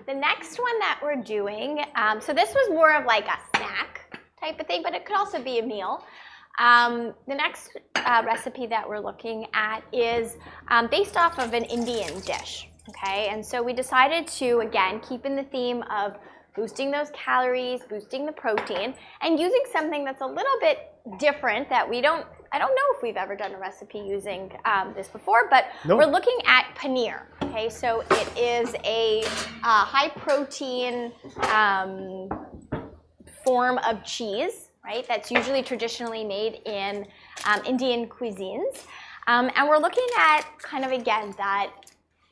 The next one that we're doing, so this was more of like a snack type of thing, but it could also be a meal. The next recipe that we're looking at is based off of an Indian dish, okay? And so we decided to, again, keep in the theme of boosting those calories, boosting the protein, and using something that's a little bit different that I don't know if we've ever done a recipe using this before, but we're looking at paneer, okay? So it is a high protein form of cheese, right? That's usually traditionally made in Indian cuisines. And we're looking at kind of, again, that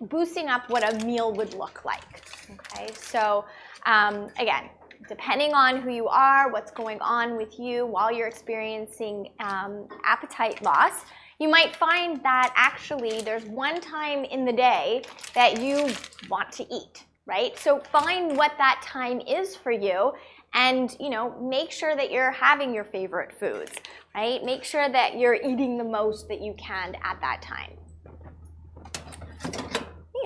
boosting up what a meal would look like, okay? So again, depending on who you are, what's going on with you while you're experiencing appetite loss, you might find that actually there's one time in the day that you want to eat, right? So find what that time is for you and, you know, make sure that you're having your favorite foods, right? Make sure that you're eating the most that you can at that time.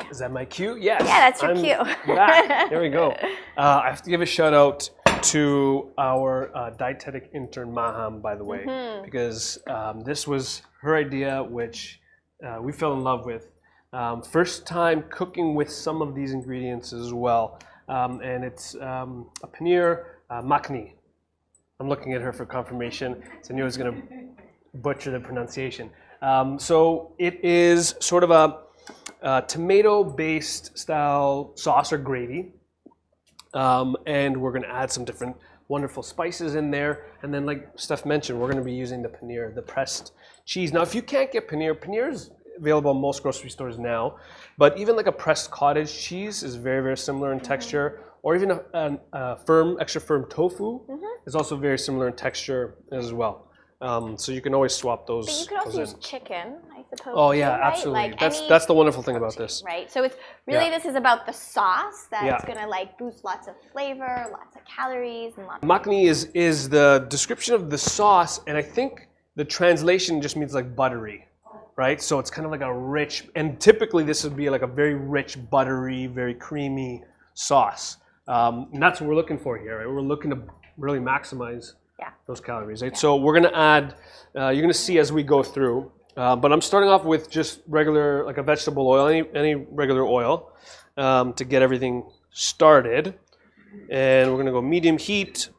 Is that my cue? Yes. Yeah, that's your cue. Back. There we go. I have to give a shout out to our dietetic intern, Maham, by the way, because this was her idea, which we fell in love with. First time cooking with some of these ingredients as well. And it's a Paneer Makhani. I'm looking at her for confirmation, so I knew I was going to butcher the pronunciation. So it is sort of a tomato-based style sauce or gravy, and we're going to add some different wonderful spices in there. And then, like Steph mentioned, we're going to be using the paneer, the pressed cheese. Now, if you can't get paneer, paneer is available in most grocery stores now, but even like a pressed cottage cheese is very, very similar in texture, or even a firm, extra firm tofu is also very similar in texture as well. So you can always swap those. But you could also use chicken, I suppose. Oh yeah, right? absolutely. Like That's the wonderful thing about this. Right. So it's really this is about the sauce that's gonna like boost lots of flavor, lots of calories, and lots. Makhani is the description of the sauce, and I think the translation just means like buttery, right? So it's kind of like a rich, and typically this would be like a very rich, buttery, very creamy sauce. And that's what we're looking for here, right? We're looking to really maximize those calories, right? So we're gonna add, you're gonna see as we go through, but I'm starting off with just regular, like a vegetable oil, any regular oil, to get everything started. And we're gonna go medium heat,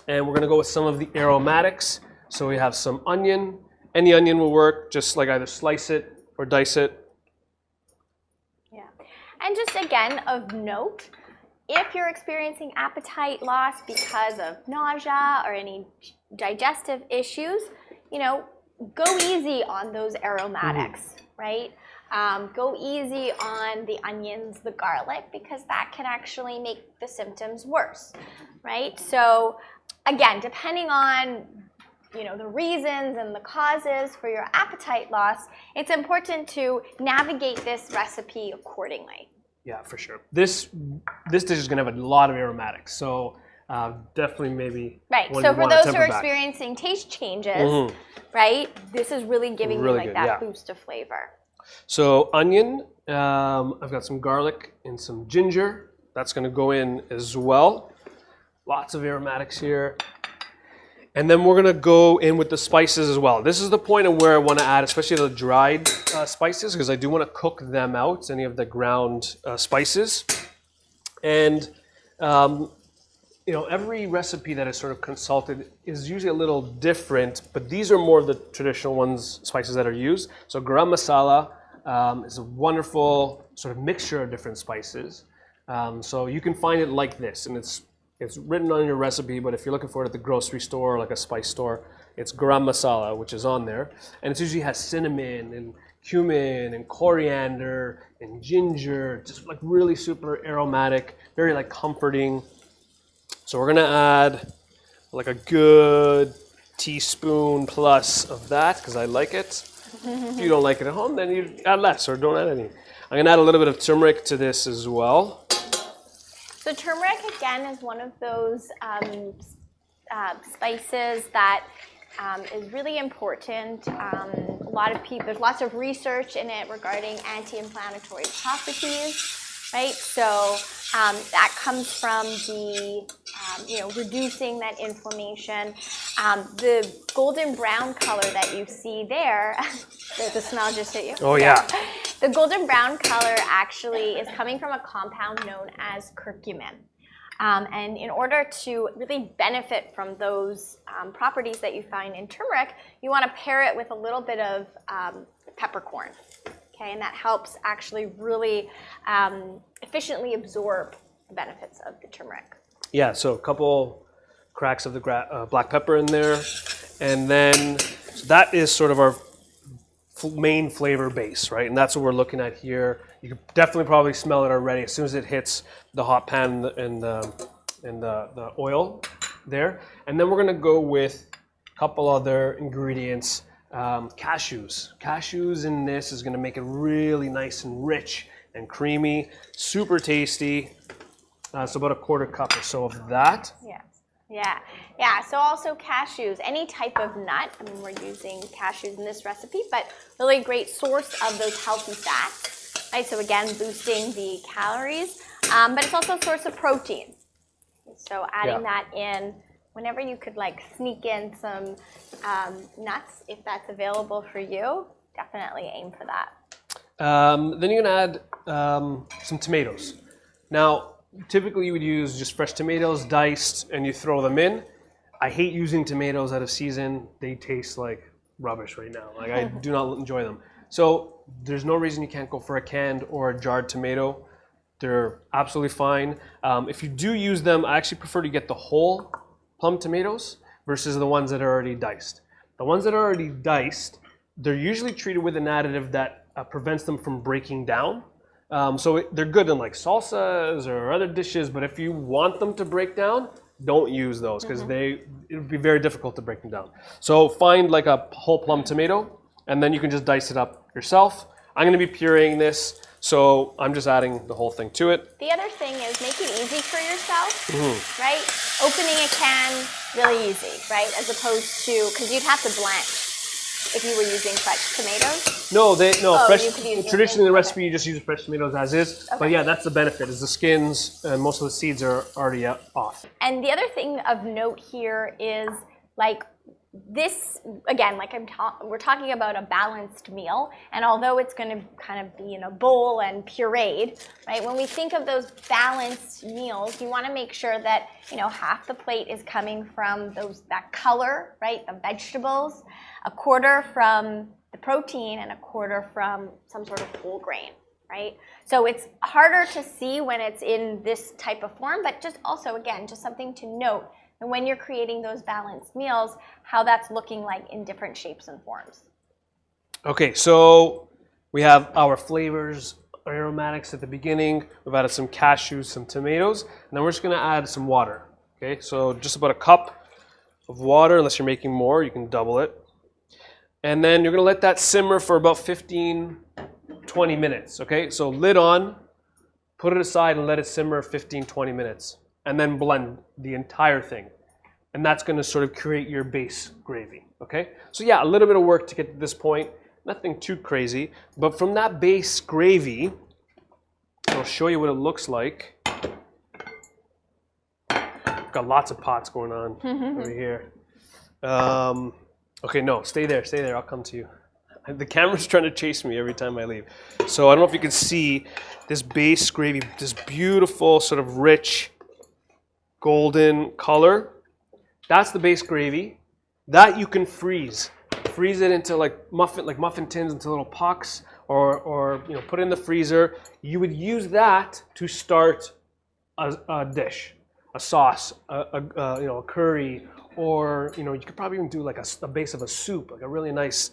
and we're gonna go with some of the aromatics. So we have some onion, any onion will work, just like either slice it or dice it. Yeah, and just again of note, if you're experiencing appetite loss because of nausea or any digestive issues, you know, go easy on those aromatics, right? Go easy on the onions, the garlic, because that can actually make the symptoms worse, right? So again, depending on, you know, the reasons and the causes for your appetite loss, it's important to navigate this recipe accordingly. Yeah, for sure. This dish is going to have a lot of aromatics, so definitely maybe. Right. So for those who are experiencing taste changes, right, this is really giving you like that boost of flavor. So onion, I've got some garlic and some ginger. That's going to go in as well. Lots of aromatics here. And then we're gonna go in with the spices as well. This is the point of where I wanna add, especially the dried spices, because I do wanna cook them out, any of the ground spices. And you know, every recipe that is sort of consulted is usually a little different, but these are more of the traditional ones, spices that are used. So Garam Masala is a wonderful sort of mixture of different spices. So you can find it like this, and it's written on your recipe, but if you're looking for it at the grocery store or like a spice store, it's Garam Masala, which is on there. And it usually has cinnamon and cumin and coriander and ginger, just like really super aromatic, very like comforting. So we're gonna add like a good teaspoon plus of that, because I like it. If you don't like it at home, then you add less or don't add any. I'm gonna add a little bit of turmeric to this as well. So turmeric, again, is one of those spices that is really important. A lot of people, there's lots of research in it regarding anti-inflammatory properties, right? So That comes from the, reducing that inflammation. The golden brown color that you see there, the smell just hit you? Oh, yeah. The golden brown color actually is coming from a compound known as curcumin. And in order to really benefit from those properties that you find in turmeric, you want to pair it with a little bit of peppercorn. Okay, and that helps actually really efficiently absorb the benefits of the turmeric. Yeah, so a couple cracks of the black pepper in there. And then that is sort of our main flavor base, right? And that's what we're looking at here. You can definitely probably smell it already as soon as it hits the hot pan and the oil there. And then we're gonna go with a couple other ingredients. Cashews. Cashews in this is gonna make it really nice and rich and creamy, super tasty. So about a quarter cup or so of that. Yeah. So also cashews, any type of nut. I mean, we're using cashews in this recipe, but really great source of those healthy fats. Right. So again, boosting the calories, but it's also a source of protein. So adding that in whenever you could sneak in some nuts, if that's available for you, definitely aim for that. Then you're gonna add some tomatoes. Now, typically you would use just fresh tomatoes, diced, and you throw them in. I hate using tomatoes out of season. They taste like rubbish right now. I do not enjoy them. So there's no reason you can't go for a canned or a jarred tomato. They're absolutely fine. If you do use them, I actually prefer to get the whole plum tomatoes versus the ones that are already diced. The ones that are already diced, they're usually treated with an additive that prevents them from breaking down. So they're good in salsas or other dishes, but if you want them to break down, don't use those because it would be very difficult to break them down. So find a whole plum tomato, and then you can just dice it up yourself. I'm going to be pureeing this, so I'm just adding the whole thing to it. The other thing is make it easy for yourself, right? Opening a can, really easy, right? As opposed to, because you'd have to blanch if you were using fresh tomatoes. No, fresh. You could use Traditionally, in the recipe, you just use fresh tomatoes as is. Okay. But yeah, that's the benefit, is the skins and most of the seeds are already off. And the other thing of note here is this, again, we're talking about a balanced meal, and although it's going to kind of be in a bowl and pureed, right? When we think of those balanced meals, you want to make sure that half the plate is coming from that color, right? The vegetables, a quarter from the protein, and a quarter from some sort of whole grain, right? So it's harder to see when it's in this type of form, but just also, again, just something to note. And when you're creating those balanced meals, how that's looking like in different shapes and forms. Okay, so we have our flavors, our aromatics at the beginning. We've added some cashews, some tomatoes, and then we're just gonna add some water. Okay, so just about a cup of water. Unless you're making more, you can double it. And then you're gonna let that simmer for about 15, 20 minutes, okay? So lid on, put it aside and let it simmer 15, 20 minutes. And then blend the entire thing. And that's gonna sort of create your base gravy, okay? So yeah, a little bit of work to get to this point, nothing too crazy, but from that base gravy, I'll show you what it looks like. Got lots of pots going on over here. Okay, no, stay there, I'll come to you. The camera's trying to chase me every time I leave. So I don't know if you can see this base gravy, this beautiful sort of rich, golden color. That's the base gravy. That you can freeze. Freeze it into muffin tins into little pucks, or put it in the freezer. You would use that to start a dish, a sauce, a curry, or you could probably even do a base of a soup, a really nice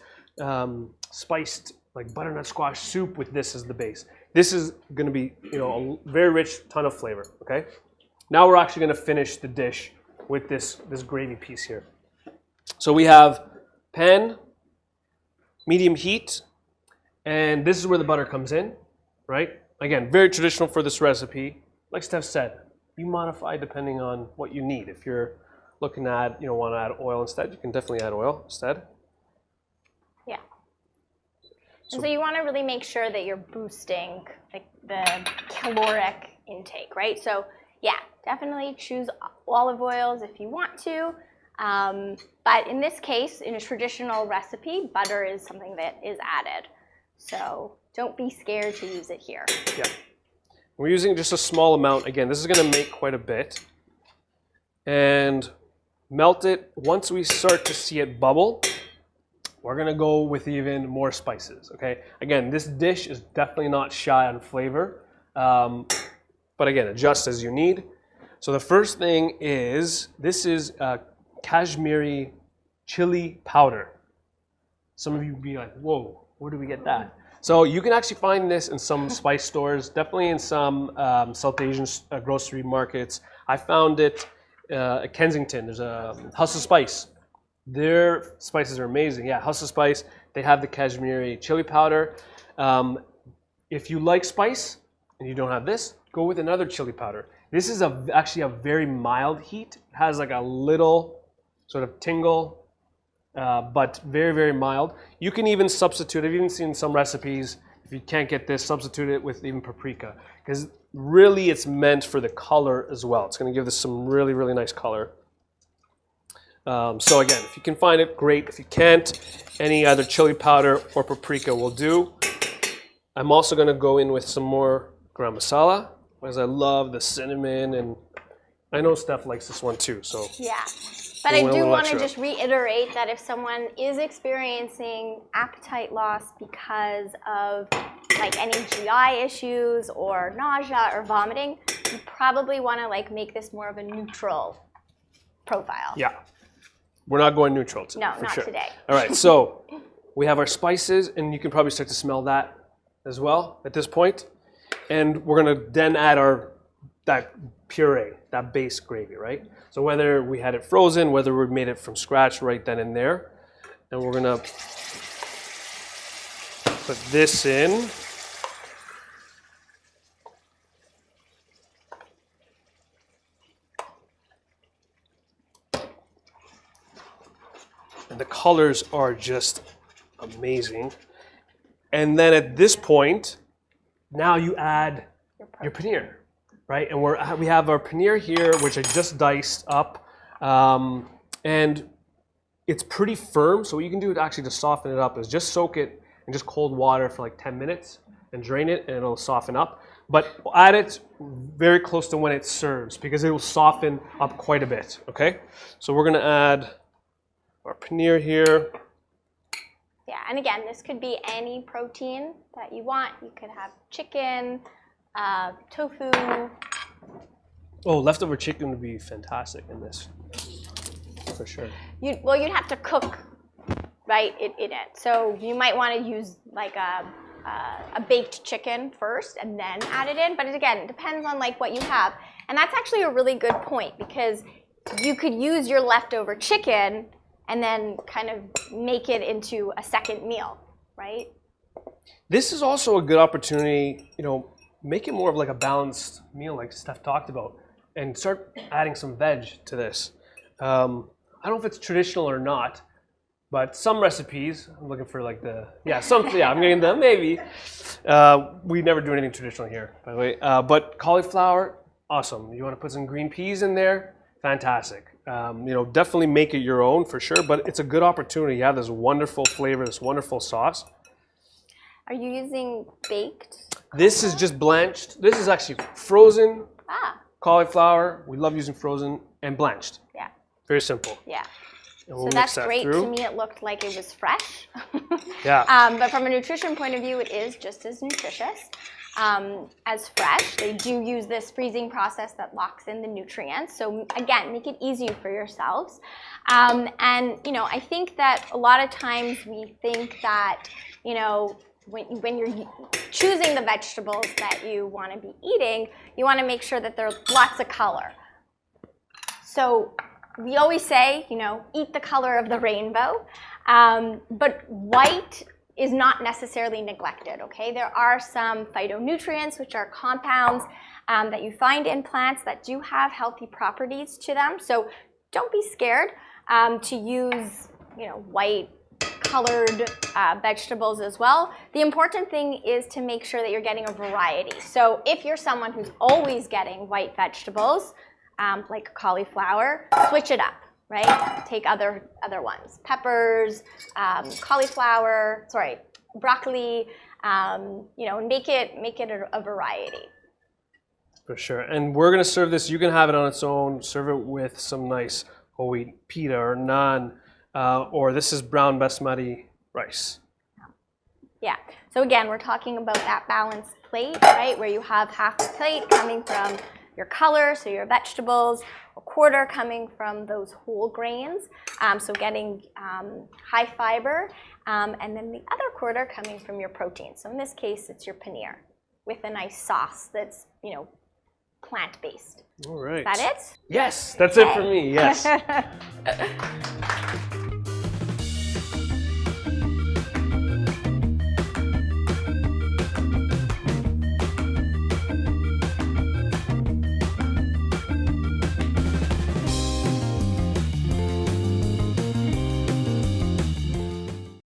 spiced butternut squash soup with this as the base. This is going to be a very rich ton of flavor. Okay. Now we're actually going to finish the dish with this gravy piece here. So we have pan, medium heat, and this is where the butter comes in, right? Again, very traditional for this recipe. Like Steph said, you modify depending on what you need. If you're looking at, want to add oil instead, you can definitely add oil instead. Yeah. So you want to really make sure that you're boosting the caloric intake, right? So yeah, definitely choose olive oils if you want to. But in this case, in a traditional recipe, butter is something that is added. So don't be scared to use it here. Yeah. We're using just a small amount. Again, this is going to make quite a bit. And melt it. Once we start to see it bubble, we're going to go with even more spices, okay? Again, this dish is definitely not shy on flavor. But again, adjust as you need. So the first thing is, this is Kashmiri chili powder. Some of you would be like, whoa, where do we get that? So you can actually find this in some spice stores, definitely in some South Asian grocery markets. I found it at Kensington. There's a House of Spice. Their spices are amazing. Yeah, House of Spice, they have the Kashmiri chili powder. If you like spice and you don't have this, go with another chili powder. This is actually a very mild heat. It has like a little sort of tingle, but very, very mild. You can even substitute, I've even seen some recipes, if you can't get this, substitute it with even paprika. Because really it's meant for the color as well. It's going to give this some really, really nice color. So again, if you can find it, great. If you can't, any either chili powder or paprika will do. I'm also going to go in with some more Garam Masala, because I love the cinnamon, and I know Steph likes this one too. So yeah, but I do want to just reiterate that if someone is experiencing appetite loss because of like any GI issues or nausea or vomiting, you probably want to like make this more of a neutral profile. Yeah, we're not going neutral today. No, not today. All right, so we have our spices, and you can probably start to smell that as well at this point. And we're gonna then add that puree, that base gravy, right? So whether we had it frozen, whether we made it from scratch right then and there, and we're gonna put this in. And the colors are just amazing. And then at this point, now you add your paneer, right? And we have our paneer here, which I just diced up. And it's pretty firm, so what you can do actually to soften it up is just soak it in just cold water for like 10 minutes and drain it, and it'll soften up. But add it very close to when it serves, because it will soften up quite a bit, okay? So we're gonna add our paneer here. Yeah, and again, this could be any protein that you want. You could have chicken, tofu. Oh, leftover chicken would be fantastic in this, for sure. You'd have to cook, right, in it. So you might want to use like a baked chicken first and then add it in. But again, it depends on like what you have. And that's actually a really good point, because you could use your leftover chicken and then kind of make it into a second meal, right? This is also a good opportunity, make it more of like a balanced meal like Steph talked about, and start adding some veg to this. I don't know if it's traditional or not, but some recipes, I'm looking for like I'm getting them, maybe. We never do anything traditional here, by the way. But cauliflower, awesome. You want to put some green peas in there? Fantastic. Definitely make it your own for sure, but it's a good opportunity. You have this wonderful flavor, this wonderful sauce. Are you using baked? This is just blanched. This is actually frozen cauliflower. We love using frozen and blanched. Yeah. Very simple. Yeah. We'll so that's great. To me, it looked like it was fresh. Yeah. But from a nutrition point of view, it is just as nutritious as fresh. They do use this freezing process that locks in the nutrients. So again, make it easy for yourselves. And I think that a lot of times we think that when you're choosing the vegetables that you want to be eating, you want to make sure that there's lots of color. So we always say, eat the color of the rainbow, but white is not necessarily neglected, okay? There are some phytonutrients, which are compounds that you find in plants that do have healthy properties to them. So don't be scared to use, white colored vegetables as well. The important thing is to make sure that you're getting a variety. So if you're someone who's always getting white vegetables, like cauliflower, switch it up, right? Take other ones. Peppers, cauliflower, sorry, broccoli, you know, make it a variety. For sure. And we're going to serve this. You can have it on its own. Serve it with some nice whole wheat pita or naan, or this is brown basmati rice. Yeah. So again, we're talking about that balanced plate, right? Where you have half the plate coming from your color, so your vegetables, a quarter coming from those whole grains, so getting high fiber, and then the other quarter coming from your protein. So in this case, it's your paneer with a nice sauce that's, you know, plant-based. All right. Is that it? Yes, that's it for me, yes.